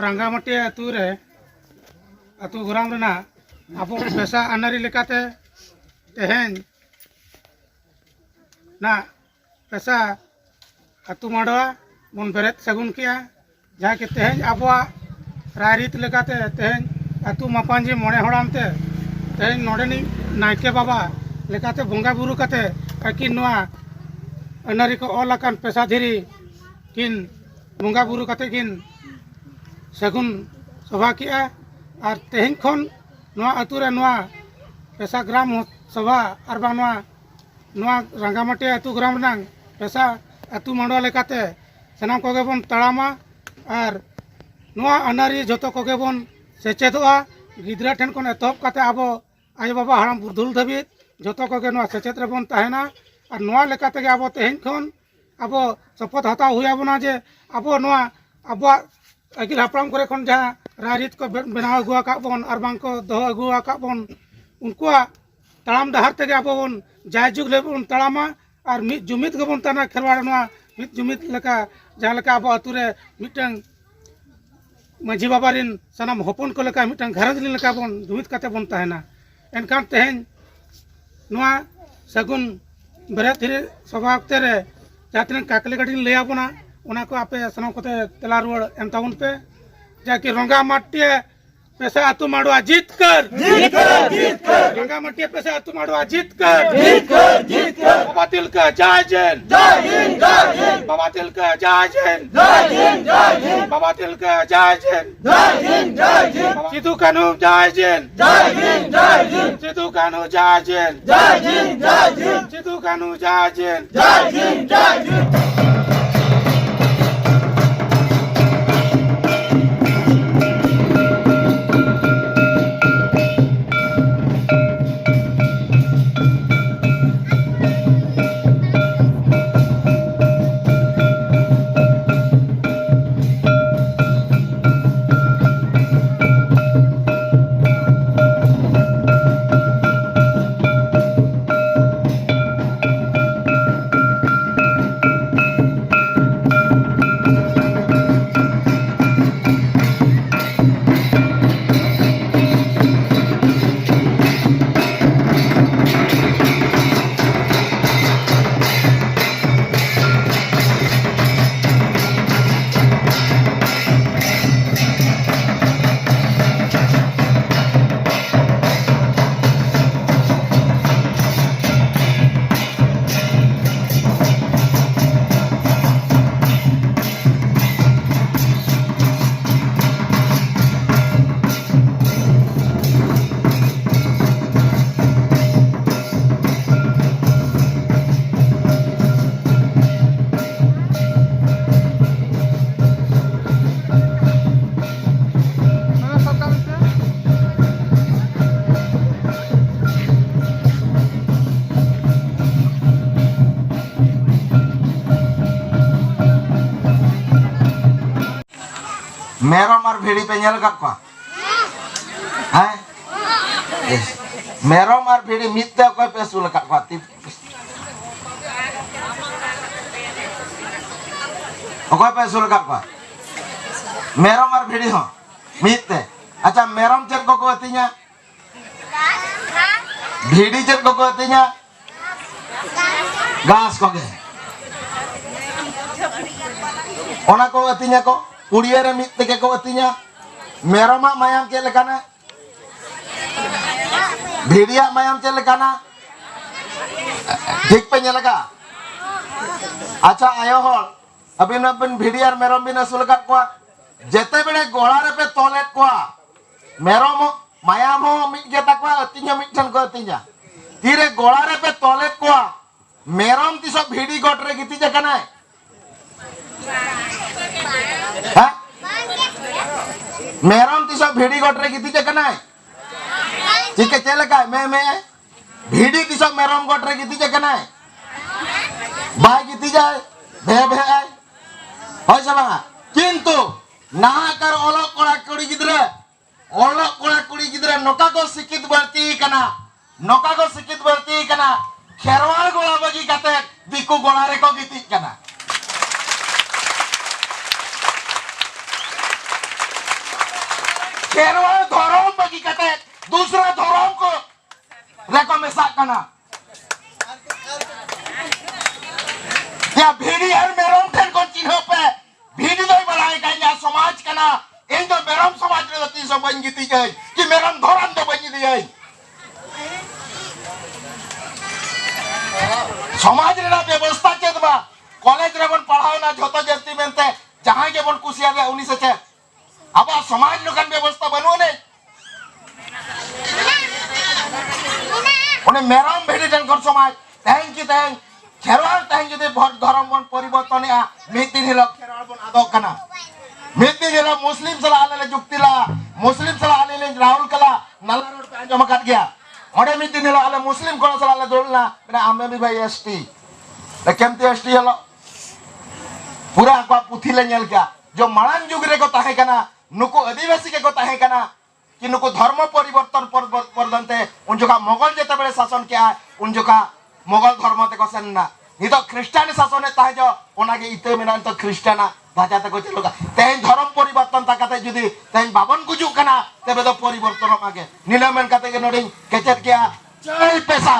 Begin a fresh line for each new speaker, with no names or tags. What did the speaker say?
रंगामाटी अतु रे अतु ग्राम रेना अब पेशा आनारी लेकाते तेहेन ना पेशा अतु माडवा बन बेरेत सगुन किया जहाँ के तेहेन अब रायरीत लेकाते तेहेन अतु मापांजी मोड़े हड़ामते तेहेन नोडेनी नायके बाबा लेकाते बंगा बुरु काते अकिन नोआ अनारी को ओलाकान पेशा धीरी किन बंगा बुरु काते किन सगुन सभा किया और तेहेन खन नोआ अतु रे नोआ पेशा ग्राम सभा और बा नोआ रंगामाटी अतु ग्राम रंग पेशा अतु मांडवा लेकाते सनाम कोगे बन तड़ामा और नोआ अनारी जतो कोगे बन सेचेदोआ गिद्रा ठेन कोन एतहब काते आबो आयो बाबा हाराम बुरधुल धाबी जतो कोगे नोआ सेचेत रे बन ताहेना और नोआ लेकाते गे आबो तेहेन खन आबो शपथ हताव हुई आबोना जे आबो नोआ आबो अगिल हापड़ाम करे खन जहाँ रायरीत को बनाव अगु आकाब बन और बांग को दो अगु आकाब बन उनकुआ तड़ाम डहार तेगे आबो बन जायजुग ले बन तड़ामा और मिद जुमिद गबन तना खेलवाड़ नोआ मिद जुमिद लेका जहाँ लेका आबो अतु रे मिटंग माझी बाबा रिन सनाम हपन को लेका मिटंग घरज लेका बन जुमिद काते बन ताहेना एनकान तेहेन नोआ सगुन बेरेत हिरे सभा अक्ते रे जहाँ तीन काकले गाड़ी ले आबोना उना को आपे सनाम कोते तेला रुआड़ एम ताउन पे जाकि रंगामाटी पेशा अतु माडवा जीत कर रंगामाटी पेशा अतु माडवा जीत कर बाबा तिलका जय जैन बाबा तिलका जय जैन बाबा तिलका जय जैन सिद्धू कान्हू जय जैन सिद्धू कान्हू जय जैन सिद्धू कान्हू जय जैन
मेरम और भेड़ी पे नेल का हैं मेरम और भेड़ी मित्ते कोई पे सुल का कोई पे सुल का मेरम और भेड़ी हो मित्ते अच्छा मेरम चेक को अतिnya भेड़ी चेक को अतिnya घास को गे ओना को अतिnya को कुड़िया रे मित के को अतिnya मेरोमा मायाम चेक लेकाना भेड़िया मायाम चेक लेकाना ठीक पे नेलका अच्छा आयो हो अबिन अबिन भेड़िया मेरोम बिन असुल का को जेते बेले गोड़ा रे पे तोले को मेरोम मायाम हो मित गेता को अतिnya मिठन को अतिnya तीरे गोड़ा रे पे तोले को मेरोम तिसो भेड़ी गोट रे गिति जकना है मेरम तिसो भेड़ी गोटरे गिति जकना ठीक है चले का मैं भेड़ी तिसो मेरम गोटरे गिति जकना बाय गिति जाए भे भे आय होय समा किंतु ना कर ओलक कोड़ा कुड़ी गिद्रे नोका को सिकित बरती कना खेरवाल गोला बगी काते दिकु गोला रे को गिति कना खेरवाल धर्म बगी कते दूसरा धर्म को रेको मेसा कना या भीड़ी और मेरम ठेन को चिन्ह पे भीड़ी दो बनाए का समाज कना इन दो मेरम समाज रे तीन सौ बन जीती गई कि मेरम धर्म दो बन जीती गई समाज रे व्यवस्था चेत बा कॉलेज रे बन पढ़ाओ ना झोतो जस्ती मेनते जहां के बन कुसिया रे उनी से चे अब समाज लोकन व्यवस्था बनवो ने उन्हें मेरम भेड़ी जन कर समाज तहन की तहन खेरवाल तहन जदि धर्म बन परिवर्तन या मिद दिन हिलो खेरवाल बन आदो कना मिद दिन हिलो मुस्लिम सला आले जुक्तिला मुस्लिम सला आले राहुल कला नाला रोड पे जमा कर गया ओडे मिद दिन हिलो आले मुस्लिम को सला आले दोलना मेरा आमे भी भाई एसटी ले केमती एसटी हलो पूरा को पुथी ले नेल क्या जो माळान जुग रे को ताहे कना नुको आदिवासी के को ताहे कना कि नुको धर्म परिवर्तन परदंते उन जोका मोगल जेते बेले शासन किया उन जोका मोगल धर्म ते को सेनना नि तो ख्रिस्टान शासन ताहे जो ओनागे इते मेना तो ख्रिस्टाना भाजा ते को चलोगा तेन धर्म परिवर्तन ताकाते जुदी तेन बाबन गुजु कना तबे तो परिवर्तन मागे नीलमन काते के नोडिंग केचर किया जय पेशा